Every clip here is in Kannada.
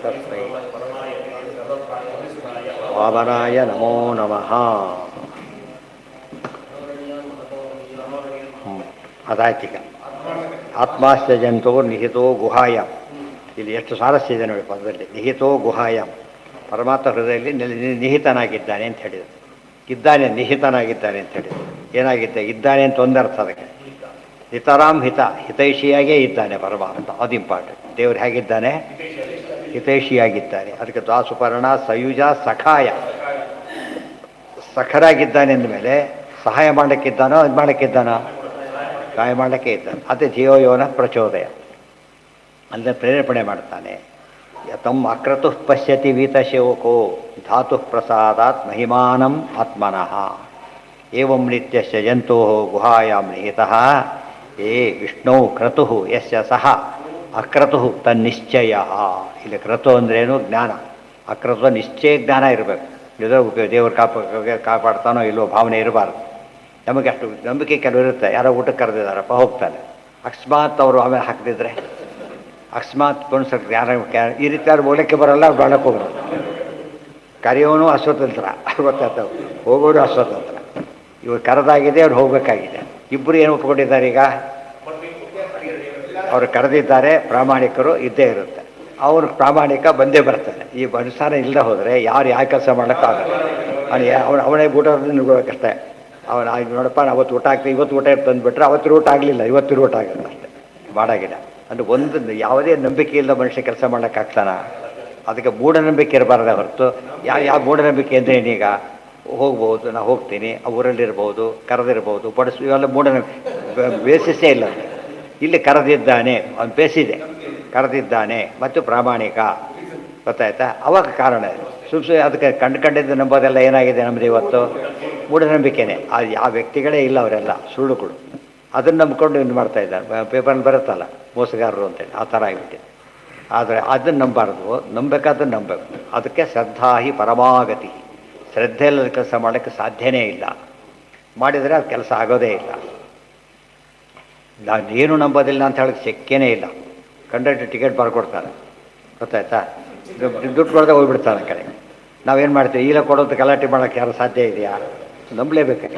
ತಸ್ಮೈ ವಾಮನಾಯ ನಮೋ ನಮಃ. ಅದಾಯ್ತೀಗ. ಆತ್ಮಾಶ್ಚ ಜಂತೋ ನಿಹಿತೋ ಗುಹಾಯಾಮ್. ಇಲ್ಲಿ ಎಷ್ಟು ಸಾರಸ್ಯ ಇದೆ ನೋಡಿ ಪದದಲ್ಲಿ. ನಿಹಿತೋ ಗುಹಾಯಾಮ್, ಪರಮಾತ್ಮ ಹೃದಯದಲ್ಲಿ ನಿಹಿತನಾಗಿದ್ದಾನೆ ಅಂತ ಹೇಳಿದರು. ಇದ್ದಾನೆ, ನಿಹಿತನಾಗಿದ್ದಾನೆ ಅಂತ ಹೇಳಿದರು. ಏನಾಗಿದ್ದೆ? ಇದ್ದಾನೆ ಅಂತ ಒಂದರ್ಥ ಅದಕ್ಕೆ. ಹಿತರಾಮ್ ಹಿತ, ಹಿತೈಷಿಯಾಗೇ ಇದ್ದಾನೆ ಪರಮಾತ್ಮ. ಅದು ಇಂಪಾರ್ಟೆಂಟ್. ದೇವರು ಹೇಗಿದ್ದಾನೆ? ಹಿತೈಷಿಯಾಗಿದ್ದಾನೆ. ಅದಕ್ಕೆ ದ್ವಾಸುಪರ್ಣ ಸಯುಜ ಸಖಾಯ, ಸಖರಾಗಿದ್ದಾನೆ ಅಂದಮೇಲೆ ಸಹಾಯ ಮಾಡಲಿಕ್ಕಿದ್ದಾನೋ ಇದು ಮಾಡಲಿಕ್ಕಿದ್ದಾನೋ? ಸಹಾಯ ಮಾಡಲಿಕ್ಕೆ ಇದ್ದಾನೆ. ಅದೇ ಧಿಯೋಯೋನ ಪ್ರಚೋದಯ, ಅಂದರೆ ಪ್ರೇರೇಪಣೆ ಮಾಡ್ತಾನೆ. ತಮ್ಮ ಅಕ್ರತು ಪಶ್ಯತಿ ವೀತಶೋಕೋ ಧಾತು ಪ್ರಸಾದಾತ್ ಮಹಿಮಾನಂ ಆತ್ಮನಃ ಏವಂ ನಿತ್ಯಸ್ಯ ಜಂತೋ ಗುಹಾಯಾಂ ನಿಹಿತಃ ಏ ವಿಷ್ಣು ಕ್ರತು ಯಸ್ಯ ಸಹ ಅಕ್ರತು ತನ್ನಿಶ್ಚಯ. ಇಲ್ಲಿ ಕ್ರತು ಅಂದ್ರೇನು? ಜ್ಞಾನ. ಅಕ್ರತು ನಿಶ್ಚಯ ಜ್ಞಾನ ಇರಬೇಕು. ಇದೋ ದೇವರು ಕಾಪಾಡ್ತಾನೋ ಇಲ್ಲೋ ಭಾವನೆ ಇರಬಾರ್ದು. ನಮಗೆ ಅಷ್ಟು ನಂಬಿಕೆ ಕೆಲವು ಇರುತ್ತೆ. ಯಾರೋ ಊಟಕ್ಕೆ ಕರೆದಿದ್ದಾರಪ್ಪ, ಹೋಗ್ತಾನೆ. ಅಕಸ್ಮಾತ್ ಅವರು ಆಮೇಲೆ ಹಾಕ್ತಿದ್ರೆ, ಅಕಸ್ಮಾತ್ ಪುಣ್ಸಕ್ಕೆ ಯಾರು ಈ ರೀತಿ ಯಾರು ಹೋಗ್ಲಿಕ್ಕೆ ಬರೋಲ್ಲ, ಬಾಳಕ್ಕೆ ಹೋಗೋದು. ಕರೆಯೋನು ಅಸ್ವತಂತ್ರ, ಗೊತ್ತಾಗ್ತವೆ. ಹೋಗೋರು ಅಸ್ವತಂತ್ರ. ಇವಾಗ ಕರೆದಾಗಿದೆ, ಅವ್ರು ಹೋಗಬೇಕಾಗಿದೆ. ಇಬ್ಬರು ಏನು ಒಪ್ಕೊಂಡಿದ್ದಾರೆ? ಈಗ ಅವರು ಕರೆದಿದ್ದಾರೆ, ಪ್ರಾಮಾಣಿಕರು ಇದ್ದೇ ಇರುತ್ತೆ. ಅವರು ಪ್ರಾಮಾಣಿಕ ಬಂದೇ ಬರ್ತಾನೆ. ಈ ಅನುಸಾರ ಇಲ್ಲದೆ ಹೋದರೆ ಯಾರು ಯಾವ ಕೆಲಸ ಮಾಡೋಕ್ಕಾಗಲ್ಲ. ಅವನೇ ಊಟ ಕಷ್ಟ. ಅವನು ನೋಡಪ್ಪ, ಅವತ್ತು ಊಟ ಆಗ್ತದೆ, ಇವತ್ತು ಊಟ ತಂದುಬಿಟ್ರೆ ಅವತ್ತು ಊಟ ಆಗಲಿಲ್ಲ, ಇವತ್ತು ಊಟ ಆಗುತ್ತೆ ಅಷ್ಟೇ. ಬಾಡಾಗಿಡ ಅಂದರೆ ಒಂದು ಯಾವುದೇ ನಂಬಿಕೆ ಇಲ್ಲ ಮನುಷ್ಯ ಕೆಲಸ ಮಾಡೋಕ್ಕಾಗ್ತಾನ? ಅದಕ್ಕೆ ಮೂಢನಂಬಿಕೆ ಇರಬಾರ್ದೆ ಹೊರತು. ಯಾವ ಮೂಢನಂಬಿಕೆ ಅಂದರೆ ಏನೀಗ ಹೋಗ್ಬೋದು, ನಾನು ಹೋಗ್ತೀನಿ, ಆ ಊರಲ್ಲಿರ್ಬೋದು, ಕರೆದಿರ್ಬೋದು, ಬಡಿಸ್, ಇವೆಲ್ಲ ಮೂಢನಂಬಿಕೆ. ಬೇಸಿಸೇ ಇಲ್ಲ. ಇಲ್ಲಿ ಕರೆದಿದ್ದಾನೆ, ಅವನು ಬೇಸಿದೆ, ಕರೆದಿದ್ದಾನೆ ಮತ್ತು ಪ್ರಾಮಾಣಿಕ, ಗೊತ್ತಾಯ್ತಾ? ಅವಾಗ ಕಾರಣ ಸುಮ್ಮನೆ ಅದಕ್ಕೆ ಕಂಡಿದ್ದು ನಂಬೋದೆಲ್ಲ ಏನಾಗಿದೆ ನಮ್ಮದು ಇವತ್ತು? ಮೂಢನಂಬಿಕೆನೇ. ಆ ವ್ಯಕ್ತಿಗಳೇ ಇಲ್ಲ, ಅವರೆಲ್ಲ ಸುಳ್ಳುಗಳು. ಅದನ್ನು ನಂಬ್ಕೊಂಡು ಇದು ಮಾಡ್ತಾ ಇದ್ದಾರೆ. ಪೇಪರ್ನಲ್ಲಿ ಬರುತ್ತಲ್ಲ ಮೋಸಗಾರರು ಅಂತೇಳಿ, ಆ ಥರ ಆಗಿಬಿಟ್ಟಿದೆ. ಆದರೆ ಅದನ್ನು ನಂಬಾರ್ದು, ನಂಬಬೇಕಾದನ್ನು ನಂಬಬೇಕು. ಅದಕ್ಕೆ ಶ್ರದ್ಧಾ ಹಿ ಪರಮಾಗತಿ. ಶ್ರದ್ಧೆ ಇಲ್ಲದ ಕೆಲಸ ಮಾಡೋಕ್ಕೆ ಸಾಧ್ಯನೇ ಇಲ್ಲ. ಮಾಡಿದರೆ ಅದು ಕೆಲಸ ಆಗೋದೇ ಇಲ್ಲ. ನಾನೇನು ನಂಬೋದಿಲ್ಲ ಅಂತ ಹೇಳೋಕ್ಕೆ ಶಕ್ಯನೇ ಇಲ್ಲ. ಕಂಡಕ್ಟರ್ ಟಿಕೆಟ್ ಬರ್ಕೊಡ್ತಾರೆ, ಗೊತ್ತಾಯ್ತಾ? ದುಡ್ಡು ಕೊಡದೆ ಹೋಗ್ಬಿಡ್ತಾನೆ ಆ ಕಡೆ. ನಾವೇನು ಮಾಡ್ತೀವಿ? ಈಗ ಕೊಡೋದು ಗಲಾಟೆ ಮಾಡೋಕ್ಕೆ ಯಾರು ಸಾಧ್ಯ ಇದೆಯಾ? ನಂಬಲೇಬೇಕು.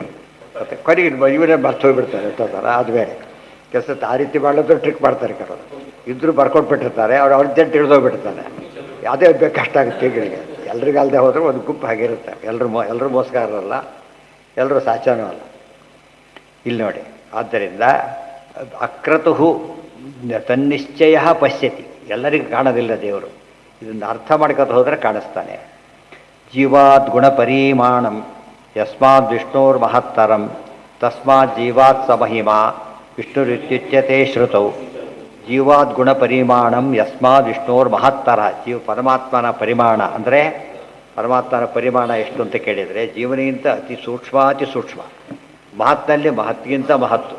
ಮತ್ತೆ ಕೊನೆಗೆ ಇವರೇ ಬರ್ತು ಹೋಗ್ಬಿಡ್ತಾರೆ ಎಷ್ಟೋ ಥರ. ಅದು ಬೇರೆ ಕೆಲಸ. ಆ ರೀತಿ ಮಾಡೋದು ಟ್ರಿಕ್ ಮಾಡ್ತಾರೆ ಕೆಲವರು. ಇದ್ದರೂ ಬರ್ಕೊಟ್ಬಿಟ್ಟಿರ್ತಾರೆ, ಅವ್ರು ಅರ್ಜೆಂಟ್ ಹಿಡಿದೋಗ್ಬಿಡ್ತಾನೆ. ಅದೇ ಕಷ್ಟ ಆಗುತ್ತೆ ಈಗಳಿಗೆ. ಎಲ್ರಿಗಲ್ಲದೆ ಹೋದ್ರೆ ಒಂದು ಗುಂಪು ಹಾಗಿರುತ್ತೆ. ಎಲ್ಲರೂ ಮೋಸಗಾರರಲ್ಲ, ಎಲ್ಲರೂ ಸಾಚಾನೂ ಅಲ್ಲ. ಇಲ್ಲಿ ನೋಡಿ, ಆದ್ದರಿಂದ ಅಕ್ರತು ತನ್ನಿಶ್ಚಯ ಪಶ್ಯತಿ. ಎಲ್ಲರಿಗೂ ಕಾಣೋದಿಲ್ಲ ದೇವರು. ಇದನ್ನು ಅರ್ಥ ಮಾಡ್ಕೊತ ಹೋದರೆ ಕಾಣಿಸ್ತಾನೆ. ಜೀವಾದ್ ಗುಣ ಪರಿಮಾಣಂ ಯಸ್ಮಾದ್ ವಿಷ್ಣೋರ್ ಮಹತ್ತರಂ ತಸ್ಮಾತ್ ಜೀವಾತ್ ಸ ಮಹಿಮಾ ವಿಷ್ಣುರಿತ್ಯುಚ್ಯತೆ ಶ್ರುತೌ. ಜೀವಾದ್ ಗುಣ ಪರಿಮಾಣಂ ಯಸ್ಮಾದ್ ವಿಷ್ಣೋರ್ ಮಹತ್ತರ. ಪರಮಾತ್ಮನ ಪರಿಮಾಣ ಅಂದರೆ ಪರಮಾತ್ಮನ ಪರಿಮಾಣ ಎಷ್ಟು ಅಂತ ಕೇಳಿದರೆ, ಜೀವನಿಗಿಂತ ಅತಿ ಸೂಕ್ಷ್ಮ. ಮಹತ್ನಲ್ಲಿ ಮಹತ್ಗಿಂತ ಮಹತ್ತು.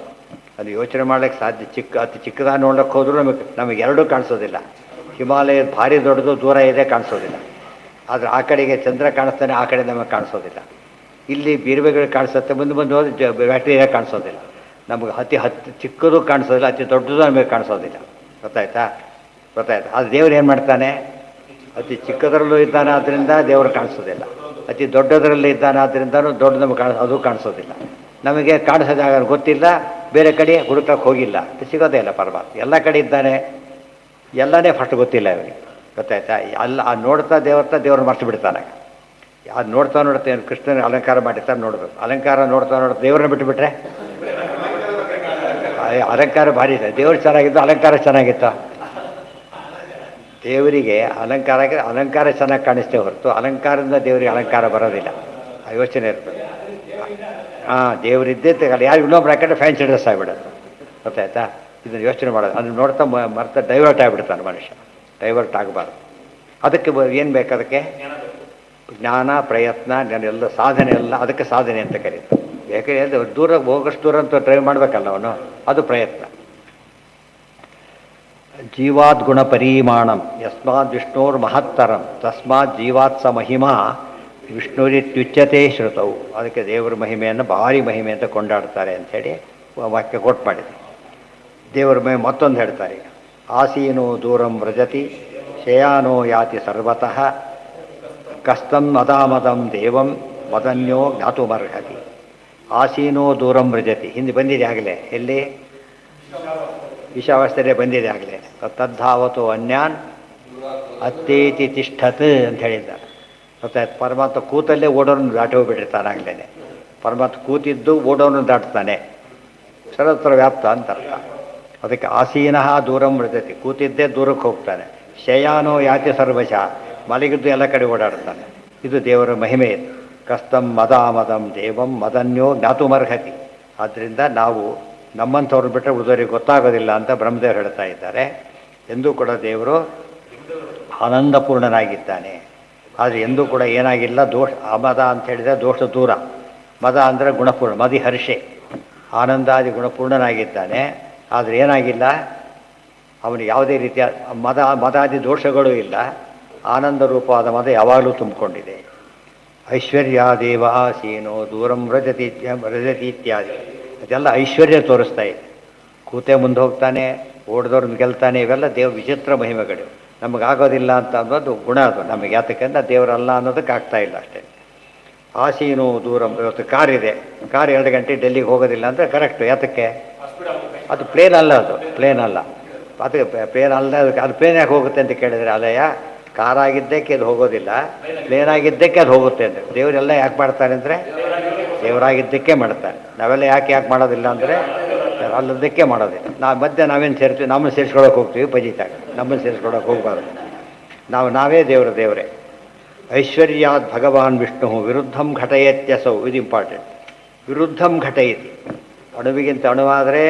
ಅದು ಯೋಚನೆ ಮಾಡಲಿಕ್ಕೆ ಸಾಧ್ಯ. ಅತಿ ಚಿಕ್ಕದಾಗಿ ನೋಡ್ಲಿಕ್ಕೆ ಹೋದರೂ ನಮಗೆ ಎರಡೂ ಕಾಣಿಸೋದಿಲ್ಲ. ಹಿಮಾಲಯ ಭಾರಿ ದೊಡ್ಡದು, ದೂರ ಇದೆ, ಕಾಣಿಸೋದಿಲ್ಲ. ಆದರೆ ಆ ಕಡೆಗೆ ಚಂದ್ರ ಕಾಣಿಸ್ತಾನೆ, ಆ ಕಡೆ ನಮಗೆ ಕಾಣಿಸೋದಿಲ್ಲ. ಇಲ್ಲಿ ಬೀರುವೆಗಳು ಕಾಣಿಸುತ್ತೆ, ಮುಂದೆ ಹೋದ್ರೆ ಬ್ಯಾಕ್ಟೀರಿಯಾ ಕಾಣಿಸೋದಿಲ್ಲ. ನಮಗೆ ಅತಿ ಚಿಕ್ಕದು ಕಾಣಿಸೋದಿಲ್ಲ, ಅತಿ ದೊಡ್ಡದು ನಮಗೆ ಕಾಣಿಸೋದಿಲ್ಲ. ಗೊತ್ತಾಯ್ತಾ? ಅದು ದೇವರು ಏನು ಮಾಡ್ತಾನೆ? ಅತಿ ಚಿಕ್ಕದರಲ್ಲೂ ಇದ್ದಾನೆ, ಆದ್ದರಿಂದ ದೇವರು ಕಾಣಿಸೋದಿಲ್ಲ. ಅತಿ ದೊಡ್ಡದರಲ್ಲಿ ಇದ್ದಾನೆ, ಆದ್ದರಿಂದನೂ ದೊಡ್ಡ ನಮಗೆ ಅದು ಕಾಣಿಸೋದಿಲ್ಲ. ನಮಗೆ ಕಾಣಿಸೋದಾಗ ಗೊತ್ತಿಲ್ಲ, ಬೇರೆ ಕಡೆ ಹುಡುಕಕ್ಕೆ ಹೋಗಿಲ್ಲ, ಸಿಗೋದೇ ಇಲ್ಲ. ಪರಮಾತ್ಮ ಎಲ್ಲ ಕಡೆ ಇದ್ದಾನೆ, ಎಲ್ಲನೇ ಫಸ್ಟ್ ಗೊತ್ತಿಲ್ಲ ಇವರಿಗೆ. ಗೊತ್ತಾಯ್ತಾ? ಆ ನೋಡ್ತಾ ದೇವ್ರನ್ನ ಮರ್ತು ಬಿಡ್ತಾನೆ. ಅದು ನೋಡ್ತಾ ಕೃಷ್ಣನ ಅಲಂಕಾರ ಮಾಡಿರ್ತಾರೆ, ನೋಡಬೇಕು. ಅಲಂಕಾರ ನೋಡ್ತಾ ದೇವ್ರನ್ನ ಬಿಟ್ಟುಬಿಟ್ರೆ ಅಲಂಕಾರ ಭಾರಿ ಇದೆ. ದೇವ್ರು ಚೆನ್ನಾಗಿತ್ತು, ಅಲಂಕಾರ ಚೆನ್ನಾಗಿತ್ತು. ದೇವರಿಗೆ ಅಲಂಕಾರ ಚೆನ್ನಾಗಿ ಕಾಣಿಸ್ತೇ ಹೊರತು ಅಲಂಕಾರದಿಂದ ದೇವರಿಗೆ ಅಲಂಕಾರ ಬರೋದಿಲ್ಲ. ಆ ಯೋಚನೆ ಇರ್ತದೆ. ದೇವರಿದ್ದೇ ತಗೊಳ್ಳಿ, ಯಾರು ಇನ್ನೊಬ್ರು ಹಾಕೊಂಡ್ರೆ ಫ್ಯಾನ್ಸಿ ಡ್ರೆಸ್ ಆಗಿಬಿಡೋದು. ಗೊತ್ತಾಯ್ತಾ? ಇದನ್ನು ಯೋಚನೆ ಮಾಡೋದು. ಅದನ್ನು ನೋಡ್ತಾ ಮರ್ತ ಡೈವರ್ಟ್ ಆಗಿಬಿಡ್ತಾನೆ ಮನುಷ್ಯ. ಡೈವರ್ಟ್ ಆಗಬಾರ್ದು. ಅದಕ್ಕೆ ಏನು ಬೇಕು? ಅದಕ್ಕೆ ಜ್ಞಾನ, ಪ್ರಯತ್ನ, ಎಲ್ಲ ಸಾಧನೆ, ಎಲ್ಲ ಅದಕ್ಕೆ ಸಾಧನೆ ಅಂತ ಕರೀತಾರೆ. ಯಾಕೆಂದರೆ ದೂರ ಹೋಗೋಷ್ಟು ದೂರ ಅಂತ ಡ್ರೈವ್ ಮಾಡಬೇಕಲ್ಲ ಅವನು, ಅದು ಪ್ರಯತ್ನ. ಜೀವಾದ್ ಗುಣ ಪರಿಮಾಣಂ ಯಸ್ಮಾದ್ ವಿಷ್ಣೋರ್ ಮಹತ್ತರಂ ತಸ್ಮಾತ್ ಜೀವಾತ್ ಸ ಮಹಿಮಾ ವಿಷ್ಣುರಿತ್ಯುಚ್ಯತೆ ಶ್ರುತೌ. ಅದಕ್ಕೆ ದೇವರ ಮಹಿಮೆಯನ್ನು ಭಾರಿ ಮಹಿಮೆ ಅಂತ ಕೊಂಡಾಡ್ತಾರೆ ಅಂಥೇಳಿ ವಾಕ್ಯ ಕೊಟ್ಟು ಮಾಡಿದೆ. ದೇವರ ಮಹಿಮೆ ಮತ್ತೊಂದು ಹೇಳ್ತಾರೆ. ಆಸೀನೋ ದೂರಂ ವ್ರಜತಿ ಶಯಾನೋ ಯಾತಿ ಸರ್ವತಃ ಕಸ್ತಂ ಮದಾಮದಂ ದೇವಂ ಮದನ್ಯೋ ಜ್ಞಾತುಮರ್ಹತಿ ಆಸೀನೋ ದೂರಂ ಮೃಜತಿ. ಹಿಂದೆ ಬಂದಿದೆ ಆಗಲೇ, ಎಲ್ಲಿ ಈಶಾವಾಸ್ಯರೇ ಬಂದಿದೆ ಆಗಲೇ. ತದ್ಧಾವತು ಅನ್ಯಾನ್ ಅತ್ತೇತಿ ತಿಷ್ಠತ್ ಅಂತ ಹೇಳಿದ್ದಾರೆ. ಗೊತ್ತಾಯ್ತು. ಪರಮಾತ್ಮ ಕೂತಲ್ಲೇ ಓಡೋರನ್ನು ದಾಟಿ ಹೋಗ್ಬಿಟ್ಟಿರ್ತಾನೆ ಆಗಲೇ. ಪರಮಾತ್ಮ ಕೂತಿದ್ದು ಓಡೋರನ್ನು ದಾಟ್ತಾನೆ, ಸರ್ವತ್ರ ವ್ಯಾಪ್ತ ಅಂತ ಅರ್ಥ. ಅದಕ್ಕೆ ಆಸೀನಃ ದೂರಂ ಮೃಜತಿ, ಕೂತಿದ್ದೇ ದೂರಕ್ಕೆ ಹೋಗ್ತಾನೆ. ಶಯಾನೋ ಯಾತಿ ಸರ್ವಶಃ, ಮಲಗಿದ್ದು ಎಲ್ಲ ಕಡೆ ಓಡಾಡ್ತಾನೆ. ಇದು ದೇವರ ಮಹಿಮೆ. ಇದು ಕಸ್ತಂ ಮದಾಮದಂ ದೇವಂ ಮದನ್ಯೋ ಜ್ಞಾತುಮರ್ಹತಿ. ಆದ್ದರಿಂದ ನಾವು ನಮ್ಮಂಥವ್ರು ಬಿಟ್ಟರೆ ಉಳಿದವರಿಗೆ ಗೊತ್ತಾಗೋದಿಲ್ಲ ಅಂತ ಬ್ರಹ್ಮದೇವರು ಹೇಳ್ತಾ ಇದ್ದಾರೆ. ಎಂದೂ ಕೂಡ ದೇವರು ಆನಂದಪೂರ್ಣನಾಗಿದ್ದಾನೆ. ಆದರೆ ಎಂದೂ ಕೂಡ ಏನಾಗಿಲ್ಲ ದೋಷ. ಅಮದ ಅಂತ ಹೇಳಿದರೆ ದೋಷ ದೂರ, ಮದ ಅಂದರೆ ಗುಣಪೂರ್ಣ, ಮದಿ ಹರ್ಷೆ, ಆನಂದಾದಿ ಗುಣಪೂರ್ಣನಾಗಿದ್ದಾನೆ. ಆದರೆ ಏನಾಗಿಲ್ಲ, ಅವನಿಗೆ ಯಾವುದೇ ರೀತಿಯ ಮದಾದಿ ದೋಷಗಳೂ ಇಲ್ಲ. ಆನಂದ ರೂಪವಾದ ಮದ ಯಾವಾಗಲೂ ತುಂಬಿಕೊಂಡಿದೆ. ಐಶ್ವರ್ಯಾದೇವ ಆಸೀನೋ ದೂರಂ ವ್ರಜತಿ ಇತ್ಯಾದಿ, ಅದೆಲ್ಲ ಐಶ್ವರ್ಯ ತೋರಿಸ್ತಾ ಇದೆ. ಕೂತೆ ಮುಂದೆ ಹೋಗ್ತಾನೆ, ಓಡಿದವ್ರನ್ನ ಗೆಲ್ತಾನೆ. ಇವೆಲ್ಲ ದೇವ್ರ ವಿಚಿತ್ರ ಮಹಿಮೆಗಳು. ನಮಗಾಗೋದಿಲ್ಲ ಅಂತ ಅನ್ನೋದು ಗುಣ. ಅದು ನಮಗೆ ಯಾತಕ್ಕೆಂದ್ರೆ ದೇವರಲ್ಲ ಅನ್ನೋದಕ್ಕೆ ಆಗ್ತಾ ಇಲ್ಲ ಅಷ್ಟೇ. ಆಸೀನೋ ದೂರಂ. ಇವತ್ತು ಕಾರಿದೆ, ಕಾರ್ 2 ಗಂಟೆ ಡೆಲ್ಲಿಗೆ ಹೋಗೋದಿಲ್ಲ ಅಂದರೆ ಕರೆಕ್ಟು. ಯಾತಕ್ಕೆ? ಅದು ಪ್ಲೇನ್ ಅಲ್ಲ, ಅದು ಪ್ಲೇನ್ ಅಲ್ಲ. ಅದು ಪ್ಲೇನ್ ಅಲ್ಲ. ಅದು ಪ್ಲೇನ್ ಯಾಕೆ ಹೋಗುತ್ತೆ ಅಂತ ಕೇಳಿದರೆ, ಅಲ್ಲಯ್ಯ ಕಾರಾಗಿದ್ದಕ್ಕೆ ಅದು ಹೋಗೋದಿಲ್ಲ, ಪ್ಲೇನ್ ಆಗಿದ್ದಕ್ಕೆ ಅದು ಹೋಗುತ್ತೆ ಅಂತ. ದೇವರೆಲ್ಲ ಯಾಕೆ ಮಾಡ್ತಾನೆ ಅಂದರೆ ದೇವರಾಗಿದ್ದಕ್ಕೆ ಮಾಡ್ತಾನೆ. ನಾವೆಲ್ಲ ಯಾಕೆ ಮಾಡೋದಿಲ್ಲ ಅಂದರೆ ಅಲ್ಲದಕ್ಕೆ ಮಾಡೋದಿಲ್ಲ. ನಾವೇನು ಸೇರ್ತೀವಿ, ನಮ್ಮನ್ನು ಸೇರಿಸ್ಕೊಳಕ್ಕೆ ಹೋಗ್ತೀವಿ ಪಜಿತಾಗ. ನಮ್ಮನ್ನು ಸೇರಿಸ್ಕೊಳಕ್ಕೆ ಹೋಗಬಾರ್ದು. ನಾವೇ ದೇವರೇ. ಐಶ್ವರ್ಯಾತ್ ಭಗವಾನ್ ವಿಷ್ಣು ವಿರುದ್ಧಂ ಘಟಯತ್ಯಸೌ. ಇದು ಇಂಪಾರ್ಟೆಂಟ್. ವಿರುದ್ಧಂ ಘಟಯತಿ. ಅಣುವಿಗಿಂತ ಅಣುವಾದರೆ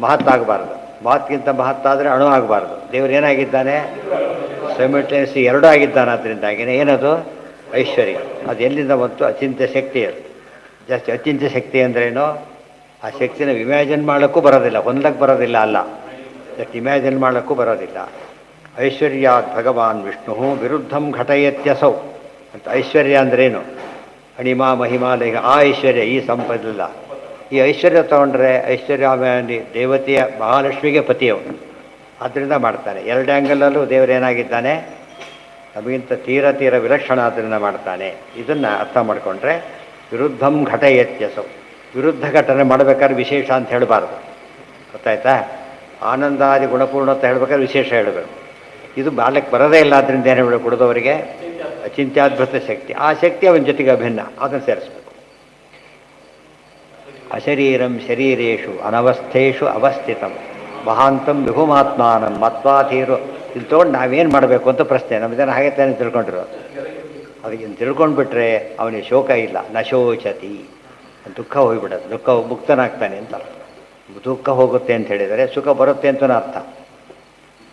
ಮಹತ್ತಾಗಬಾರ್ದು, ಮಹತ್ಗಿಂತ ಮಹತ್ತಾದರೆ ಅಣು ಆಗಬಾರ್ದು. ದೇವರು ಏನಾಗಿದ್ದಾನೆ? ಸೈಮಲ್ಟೇನಿಯಸ್ಲಿ ಎರಡೂ ಆಗಿದ್ದಾನೆ. ಅದರಿಂದಾಗಿನೇ ಏನದು ಐಶ್ವರ್ಯ. ಅದು ಎಲ್ಲಿಂದ ಬಂತು? ಅಚಿಂತ್ಯ ಶಕ್ತಿ. ಅದು ಜಾಸ್ತಿ ಅಚಿಂತ್ಯ ಶಕ್ತಿ ಅಂದ್ರೇನು? ಆ ಶಕ್ತಿನ ಇಮ್ಯಾಜಿನ್ ಮಾಡೋಕ್ಕೂ ಬರೋದಿಲ್ಲ, ಹೊಂದಕ್ಕೆ ಬರೋದಿಲ್ಲ. ಅಲ್ಲ, ಜಸ್ಟ್ ಇಮ್ಯಾಜಿನ್ ಮಾಡೋಕ್ಕೂ ಬರೋದಿಲ್ಲ. ಐಶ್ವರ್ಯಾತ್ ಭಗವಾನ್ ವಿಷ್ಣು ವಿರುದ್ಧಂ ಘಟಯತ್ಯಸೌ ಅಂತ. ಐಶ್ವರ್ಯ ಅಂದ್ರೇನು? ಅಣಿಮಾ ಮಹಿಮಾಲಯ, ಆ ಐಶ್ವರ್ಯ, ಈ ಸಂಪದಿಲ್ಲ. ಈ ಐಶ್ವರ್ಯ ತಗೊಂಡ್ರೆ ಐಶ್ವರ್ಯ ದೇವತೆಯ ಮಹಾಲಕ್ಷ್ಮಿಗೆ ಪತಿಯವನು. ಆದ್ದರಿಂದ ಮಾಡ್ತಾನೆ. 2 ಆ್ಯಂಗಲಲ್ಲೂ ದೇವರೇನಾಗಿದ್ದಾನೆ? ನಮಗಿಂತ ತೀರ ವಿಲಕ್ಷಣ, ಆದ್ದರಿಂದ ಮಾಡ್ತಾನೆ. ಇದನ್ನು ಅರ್ಥ ಮಾಡಿಕೊಂಡ್ರೆ ವಿರುದ್ಧಂ ಘಟಯತ್ಯಸೌ. ವಿರುದ್ಧ ಘಟನೆ ಮಾಡಬೇಕಾದ್ರೆ ವಿಶೇಷ ಅಂತ ಹೇಳಬಾರ್ದು. ಗೊತ್ತಾಯ್ತಾ? ಆನಂದಾದಿ ಗುಣಪೂರ್ಣತೆ ಹೇಳ್ಬೇಕಾದ್ರೆ ವಿಶೇಷ ಹೇಳಬೇಕು. ಇದು ಬಾಲ್ಯಕ್ಕೆ ಬರೋದೇ ಇಲ್ಲ. ಆದ್ದರಿಂದ ಏನು ಹೇಳಬೇಕು? ಕುಡಿದವರಿಗೆ ಅಚಿಂತ್ಯಾದ್ಭುತ ಶಕ್ತಿ. ಆ ಶಕ್ತಿ ಅವನ ಜೊತೆಗೆ ಅಭಿನ್ನ, ಅದನ್ನು ಸೇರಿಸ್ಬೇಕು. ಅಶರೀರಂ ಶರೀರೇಶು ಅನವಸ್ಥೇಶು ಅವಸ್ಥಿತಂ ಮಹಾಂತಂ ವಿಭುಮಾತ್ಮಾನಂ ಮತ್ವಾಧೀರು. ಇಲ್ಲಿ ತೊಗೊಂಡು ನಾವೇನು ಮಾಡಬೇಕು ಅಂತ ಪ್ರಶ್ನೆ. ನಮ್ಮ ಜನ ಹಾಗೆ ತಾನೇ ತಿಳ್ಕೊಂಡಿರೋದು. ಅದಕ್ಕೆ ತಿಳ್ಕೊಂಡ್ಬಿಟ್ರೆ ಅವನಿಗೆ ಶೋಕ ಇಲ್ಲ. ನಶೋಚತಿ, ದುಃಖ ಹೋಗಿಬಿಡೋದು. ದುಃಖ ಮುಕ್ತನಾಗ್ತಾನೆ ಅಂತ ಅರ್ಥ. ದುಃಖ ಹೋಗುತ್ತೆ ಅಂತ ಹೇಳಿದರೆ ಸುಖ ಬರುತ್ತೆ ಅಂತಲೂ ಅರ್ಥ.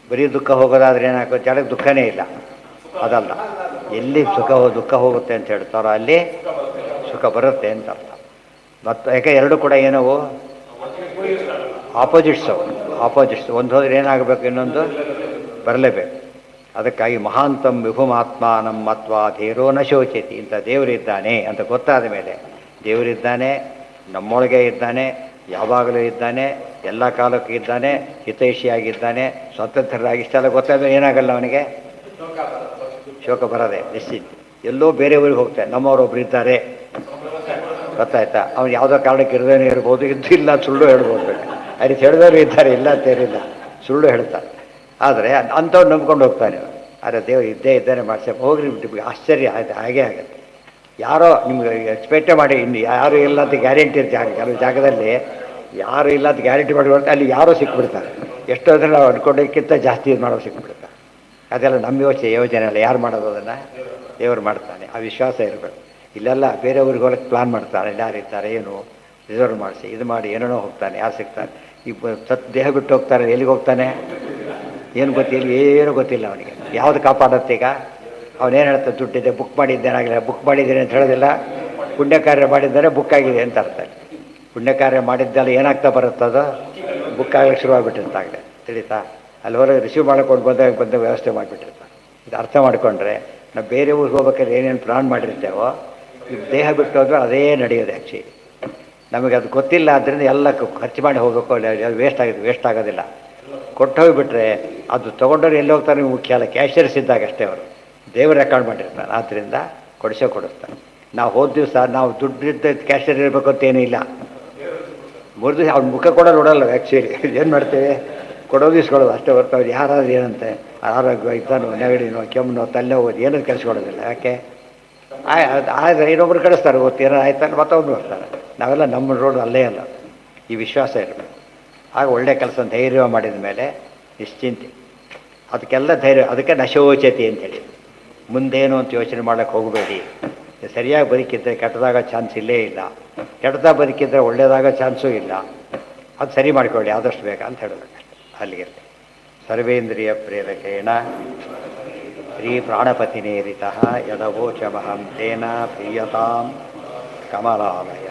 ಬರೀ ದುಃಖ ಹೋಗೋದಾದ್ರೆ ಏನಾಗುತ್ತೆ? ಜಡಕ್ಕೆ ದುಃಖನೇ ಇಲ್ಲ. ಅದಲ್ಲ, ಎಲ್ಲಿ ದುಃಖ ಹೋಗುತ್ತೆ ಅಂತ ಹೇಳ್ತಾರೋ ಅಲ್ಲಿ ಸುಖ ಬರುತ್ತೆ ಅಂತ ಅರ್ಥ. ಮತ್ತು ಯಾಕೆ ಎರಡು ಕೂಡ ಏನವು ಆಪೋಸಿಟ್ಸ್. ಒಂದು ಹೋದ್ರೆ ಏನಾಗಬೇಕು, ಇನ್ನೊಂದು ಬರಲೇಬೇಕು. ಅದಕ್ಕಾಗಿ ಮಹಾಂತಂ ವಿಭುಮಾತ್ಮಾನಂ ಮತ್ವಾ ಧೀರೋ ನ ಶೋಚತಿ. ಇಂಥ ದೇವರಿದ್ದಾನೆ ಅಂತ ಗೊತ್ತಾದ ಮೇಲೆ, ದೇವರಿದ್ದಾನೆ, ನಮ್ಮೊಳಗೆ ಇದ್ದಾನೆ, ಯಾವಾಗಲೂ ಇದ್ದಾನೆ, ಎಲ್ಲ ಕಾಲಕ್ಕೂ ಇದ್ದಾನೆ, ಹಿತೈಷಿಯಾಗಿದ್ದಾನೆ, ಸ್ವತಂತ್ರರಾಗಿ ಇಷ್ಟೆಲ್ಲ ಗೊತ್ತಾದ ಏನಾಗಲ್ಲ ಅವನಿಗೆ ಶೋಕ ಬರೋದೆ ನಿಶ್ಚಿತ. ಎಲ್ಲೋ ಬೇರೆ ಊರಿಗೆ ಹೋಗ್ತಾನೆ. ನಮ್ಮವರೊಬ್ರು ಇದ್ದಾರೆ, ಗೊತ್ತಾಯ್ತಾ? ಅವ್ನು ಯಾವುದೋ ಕಾರಣಕ್ಕೆ ಇರದೇನೆ ಇರ್ಬೋದು, ಇಲ್ಲ ಸುಳ್ಳು ಹೇಳ್ಬೋದು. ಅಲ್ಲಿ ಹೇಳಿದವರು ಇದ್ದಾರೆ, ಇಲ್ಲ ಅಂತೇನಿಲ್ಲ, ಸುಳ್ಳು ಹೇಳ್ತಾರೆ. ಆದರೆ ಅಂಥವ್ರು ನಂಬ್ಕೊಂಡು ಹೋಗ್ತಾನೆ. ಆದರೆ ದೇವರು ಇದ್ದಾನೆ ಮಾಡಿಸ ಹೋಗ್ರಿ ಬಿಟ್ಟು ಆಶ್ಚರ್ಯ ಆಯ್ತು. ಹಾಗೇ ಆಗುತ್ತೆ. ಯಾರೋ ನಿಮ್ಗೆ ಎಕ್ಸ್ಪೆಕ್ಟೇ ಮಾಡಿ, ಇನ್ನು ಯಾರು ಇಲ್ಲ ಅಂತ ಗ್ಯಾರಂಟಿ ಇರ್ತಾರೆ. ಕೆಲವು ಜಾಗದಲ್ಲಿ ಯಾರು ಇಲ್ಲ ಅಂತ ಗ್ಯಾರಂಟಿ ಮಾಡಿಬಿಡ್ತಾರೆ, ಅಲ್ಲಿ ಯಾರೋ ಸಿಕ್ಬಿಡ್ತಾರೆ. ಎಷ್ಟೋ ಅಂದರೆ ನಾವು ಅಂದ್ಕೊಂಡಕ್ಕಿಂತ ಜಾಸ್ತಿ ಇದು ಮಾಡೋರು ಸಿಕ್ಬಿಡ್ತಾರೆ. ಅದೆಲ್ಲ ನಮ್ಮ ಯೋಜನೆ ಅಲ್ಲ. ಯಾರು ಮಾಡೋದು? ಅದನ್ನು ದೇವರು ಮಾಡ್ತಾನೆ. ಆ ವಿಶ್ವಾಸ ಇರಬೇಕು. ಇಲ್ಲೆಲ್ಲ ಬೇರೆ ಊರಿಗೆ ಹೋಗಕ್ಕೆ ಪ್ಲಾನ್ ಮಾಡ್ತಾರೆ. ಯಾರಿರ್ತಾರೆ ಏನು ರಿಸರ್ವ್ ಮಾಡಿಸಿ ಇದು ಮಾಡಿ ಏನೇನೋ ಹೋಗ್ತಾನೆ. ಯಾರು ಸಿಗ್ತಾನೆ? ಈಗ ದೇಹ ಬಿಟ್ಟು ಹೋಗ್ತಾರೆ. ಎಲ್ಲಿಗೆ ಹೋಗ್ತಾನೆ? ಏನು ಗೊತ್ತಿಲ್ಲ, ಏನೂ ಗೊತ್ತಿಲ್ಲ ಅವನಿಗೆ. ಯಾವುದು ಕಾಪಾಡುತ್ತೆ? ಈಗ ಅವನೇನು ಹೇಳ್ತಾನೆ? ದುಡ್ಡಿದೆ, ಬುಕ್ ಮಾಡಿದ್ದೇನಾಗಲಿಲ್ಲ, ಬುಕ್ ಮಾಡಿದ್ದೇನೆ ಅಂತ ಹೇಳೋದಿಲ್ಲ. ಪುಣ್ಯ ಕಾರ್ಯ ಮಾಡಿದ್ದಾರೆ, ಬುಕ್ ಆಗಿದೆ ಅಂತ ಅರ್ಥ. ಪುಣ್ಯ ಕಾರ್ಯ ಮಾಡಿದ್ದೆಲ್ಲ ಏನಾಗ್ತಾ ಬರುತ್ತದು? ಬುಕ್ ಆಗಲಿಕ್ಕೆ ಶುರುವಾಗ್ಬಿಟ್ಟಿರ್ತಾಗಲೇ. ತಿಳಿತಾ? ಅಲ್ಲಿ ಹೊರಗೆ ರಿಸೀವ್ ಮಾಡ್ಕೊಂಡು ಬಂದ ವ್ಯವಸ್ಥೆ ಮಾಡಿಬಿಟ್ಟಿರ್ತಾರೆ. ಇದು ಅರ್ಥ ಮಾಡಿಕೊಂಡ್ರೆ ನಾವು ಬೇರೆ ಊರಿಗೆ ಹೋಗ್ಬೇಕಾದ್ರೆ ಏನೇನು ಪ್ಲಾನ್ ಮಾಡಿರ್ತೇವೋ, ಈ ದೇಹ ಬಿಟ್ಟು ಹೋದ್ರೆ ಅದೇ ನಡೆಯೋದು. ಆ್ಯಕ್ಚುಲಿ ನಮಗೆ ಅದು ಗೊತ್ತಿಲ್ಲ. ಆದ್ದರಿಂದ ಎಲ್ಲ ಖರ್ಚು ಮಾಡಿ ಹೋಗಬೇಕು, ವೇಸ್ಟ್ ಆಗೋದಿಲ್ಲ. ಕೊಟ್ಟು ಹೋಗಿಬಿಟ್ರೆ ಅದು ತೊಗೊಂಡವ್ರು ಎಲ್ಲಿ ಹೋಗ್ತಾರೆ ನಿಮ್ಗೆ ಮುಖ್ಯ ಅಲ್ಲ, ಕ್ಯಾಶಿಯರ್ಸ್ ಇದ್ದಾಗ ಅಷ್ಟೇ ಅವರು ದೇವರು ರೆಕಾರ್ಡ್ ಮಾಡಿರ್ತಾರೆ. ಆದ್ದರಿಂದ ಕೊಡಿಸ್ತಾರೆ. ನಾವು ಹೋದ ದಿವಸ ನಾವು ದುಡ್ಡಿದ್ದ ಕ್ಯಾಶಿಯರ್ ಇರಬೇಕು ಅಂತ ಏನೂ ಇಲ್ಲ. ಮೂರು ದಿವಸ ಅವ್ನ ಮುಖ ಕೂಡ ನೋಡಲ್ಲ ಆ್ಯಕ್ಚುಲಿ. ಏನು ಮಾಡ್ತೇವೆ, ಕೊಡೋದು ಇಸ್ಕೊಳ್ಳೋದು ಅಷ್ಟೇ ಹೊರತು ಅವ್ರು ಯಾರಾದ್ರು ಏನಂತೆ ಆರೋಗ್ಯ ಇದ್ದಾನು, ನೆಗಡಿನೋ, ಕೆಮ್ಮನೋ, ತಲೆನೋವು ಏನದು ಕೆಲ್ಸಕೊಡೋದಿಲ್ಲ. ಯಾಕೆ ಆದರೆ ಇನ್ನೊಬ್ರು ಕಳಿಸ್ತಾರೆ, ಏನೋ ಆಯ್ತಾನೆ ಮತ್ತೊಂದು ಬರ್ತಾರೆ. ನಾವೆಲ್ಲ ನಮ್ಮ ರೋಡ್ ಅಲ್ಲೇ ಅಲ್ಲ. ಈ ವಿಶ್ವಾಸ ಇರಬೇಕು. ಆಗ ಒಳ್ಳೆ ಕೆಲಸ ಧೈರ್ಯ ಮಾಡಿದ ಮೇಲೆ ನಿಶ್ಚಿಂತೆ, ಅದಕ್ಕೆಲ್ಲ ಧೈರ್ಯ. ಅದಕ್ಕೆ ನಶೋಚತಿ ಅಂತೇಳಿ, ಮುಂದೇನು ಅಂತ ಯೋಚನೆ ಮಾಡೋಕ್ಕೆ ಹೋಗಬೇಡಿ. ಸರಿಯಾಗಿ ಬದುಕಿದ್ರೆ ಕೆಟ್ಟದಾಗ ಚಾನ್ಸ್ ಇಲ್ಲೇ ಇಲ್ಲ, ಕೆಟ್ಟದಾಗ ಬದುಕಿದ್ರೆ ಒಳ್ಳೆಯದಾಗ ಚಾನ್ಸೂ ಇಲ್ಲ. ಅದು ಸರಿ ಮಾಡಿಕೊಳ್ಳಿ ಆದಷ್ಟು ಬೇಗ ಅಂತ ಹೇಳಬೇಕು. ಅಲ್ಲಿಗೆ ಸರ್ವೇಂದ್ರಿಯ ಪ್ರೇರಕೇಣ ಶ್ರೀ ಪ್ರಾಣಪತಿನೇರಿತ ಯದವೋಚಮಹಂ ತೇನ ಪ್ರೀಯತಾಂ ಕಮಲಾಲಯ.